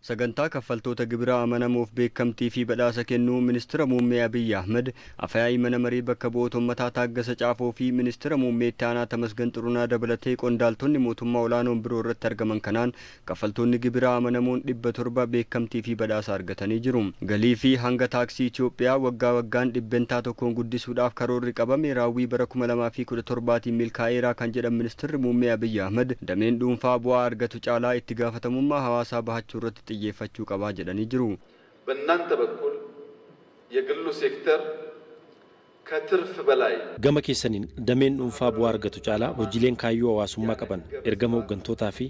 Sagantaa kaffaltoota gibiraa amanamuuf beekamtii fi badhaasa kennuu ministeera muummee Abiy Ahmed afyaa'ii mana marii bakka bu'oota uummataa Taaggasa Caafoo fi ministeera muummee itti aanaa Tamasgan Xurunaa dabalatee qondaaltonni mootummaa olaanoon biroo irratti argaman kanaan kaffaltoonni gibiraa amanamuun 700 beekamtii fi badhaasa argatanii jiru. Galii fi hanga taaksii Itoophiyaa waggaa waggaan dhibbentaa tokkoon guddisuudhaaf karoorri qabame raawwii bara 2017tiin milkaa'eeraa kan jedhan ministeerri muummee Abiy Ahmed dameen dhuunfaa bu'aa argatu caalaa itti gaafatamummaa hawaasaa bahachuu irratti xiyyeeffachuu qabaa jedhanii jiru. በእናንተ በኩል የግሉ ሴክተር ከትርፍ በላይ gama keessaniin dameen dhuunfaa bu'aa argatu caalaa hojiileen kaayyoo hawaasummaa qaban ergama hoggantootaa fi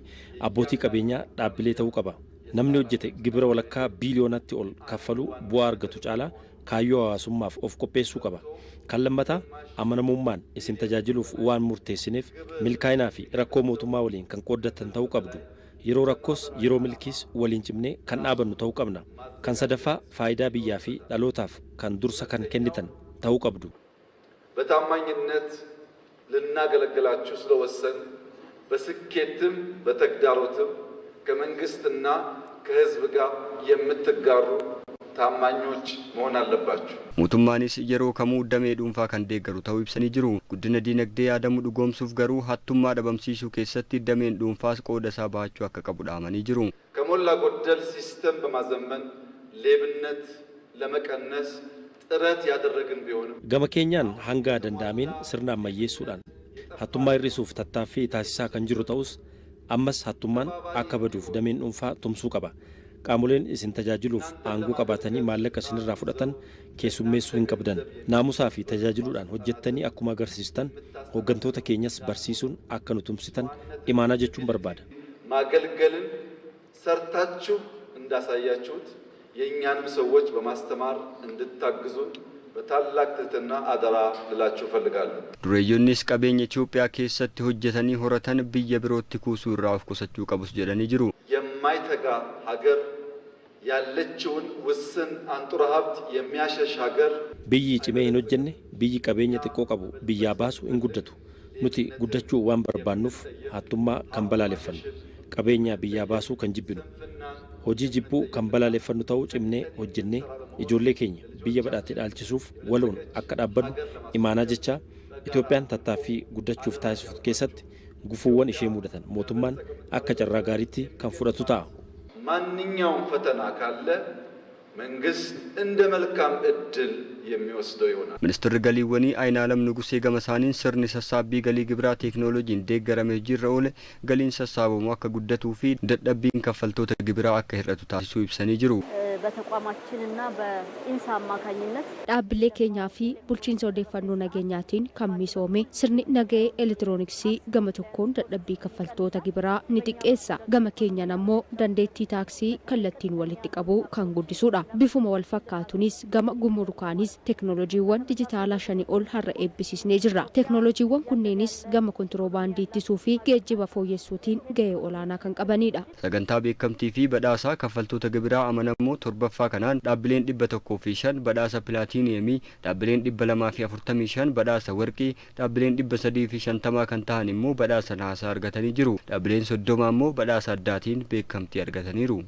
abbootii qabeenyaa dhaabbilee ta'uu qaba. Namni hojjete gibira walakkaa biiliyoonatti ol kaffaluu bu'aa argatu caalaa kaayyoo hawaasummaaf of qopheessuu qaba. Kan lammataa amanamummaan isin tajaajiluuf waan murteessineef milkaa'inaa fi rakkoo mootummaa waliin kan qooddatan ta'uu qabdu. Yeroo rakkoos yeroo milkiis waliin cimnee kan dhaabannu ta'uu qabna. Kan sadaffaa faayidaa biyyaa fi dhalootaaf kan dursa kan kennitan ta'uu qabdu. በታማኝነት ልናገለግላችሁ ስለወሰን በስኬትም በተግዳሮትም ከመንግስትና ከህዝብ ጋር የምትጋሩ ታማኞች መሆን አለባችሁ. mootummaanis yeroo kamuu damee dhuunfaa kan deeggaru ta'uu ibsanii jiru. Guddina diinagdee yaadamu dhugoomsuuf garuu hattummaa dhabamsiisuu keessatti dameen dhuunfaas qooda isaa bahachuu akka qabu dhaamanii jiru. ከሞላ ጎደል ሲስተም በማዘመን ሌብነት ለመቀነስ ጥረት ያደረግን ቢሆንም gama keenyaan hanga danda'ameen sirna ammayyeessuudhaan hattummaa hir'isuuf tattaaffii taasisaa kan jiru ta'us ammas hattummaan akka baduuf dameen dhuunfaa tumsuu qaba. Qaamoleen isin tajaajiluuf aangoo qabatanii maallaqa isinirraa fudhatan keessummeessuu hin qabdan. Naamusaa fi tajaajiluudhaan hojjettanii akkuma agarsiistan hooggantoota keenyas barsiisuun akka nu tumsitan imaanaa jechuun barbaada. ማገልገልን ሰርታችሁ እንዳሳያችሁት የእኛንም ሰዎች በማስተማር እንድታግዙን በታላቅ ትህትና አደራ ልላችሁ እፈልጋለሁ። Dureeyyoonnis qabeenya Itoophiyaa keessatti hojjetanii horatan biyya birootti kuusuu irraa of qusachuu qabus jedhanii jiru. የማይተጋ ሀገር ያለችውን ውስን አንጡራ ሀብት የሚያሸሽ ሀገር Biyyi cimee hin hojjenne biyyi qabeenya xiqqoo qabu biyyaa baasu hin guddatu. Nuti guddachuu waan barbaannuuf hattummaa kan balaaleffannu, qabeenya biyyaa baasuu kan jibbinu, hojii jibbuu kan balaaleffannu ta'uu cimnee hojjennee ijoollee keenya biyya badhaatti dhaalchisuuf waloon akka dhaabbannu imaanaa jecha Itoophiyaan tattaaffii guddachuuf taasiftu keessatti gufuuwwan ishee mudatan mootummaan akka carraa gaariitti kan fudhatu ta'a. ማንኛውም ፈተና ካለ መንግስት እንደ መልካም እድል የሚወስደው ይሆናል. Ministeerri galiiwwanii Aynaalam Nugusee gama isaaniin sirni sassaabbii galii gibiraa teeknooloojiin deeggaramee jirra oole galiin sassaabamu akka guddatuu fi dadhabbiin kaffaltoota gibiraa akka hir'atu taasisuu ibsanii jiru. በተቋማችንና በኢንሳ አማካኝነት dhaabbilee keenyaa fi bulchiinsa odeeffannoo nageenyaatiin kan misoome sirni nagahee elektirooniksii gama tokkoon dadhabbii kaffaltoota gibiraa ni xiqqeessa. Gama keenyaan ammoo dandeettii taaksii kallattiin walitti qabu kan guddisuudha. Bifuma wal fakkaatunis gama gumurukaanis teeknooloojiiwwan dijitaalaa 5 ol har'a eebbisiisnee jirra. Teeknooloojiiwwan kunneenis gama kontiroobaandii ittisuu fi geejjiba fooyyessuutiin gahee olaanaa kan qabanidha. Sagantaa beekamtii fi badhaasaa kaffaltoota gibiraa amanamoo torbaffaa kanaan dhaabbileen 105 badhaasa pilaatiiniyemii, dhaabbileen 245 badhaasa warqii, dhaabbileen 350 kan ta'an immoo badhaasa naasaa argatanii jiru. Dhaabbileen 30 immoo badhaasa addaatiin beekamtii argataniiru.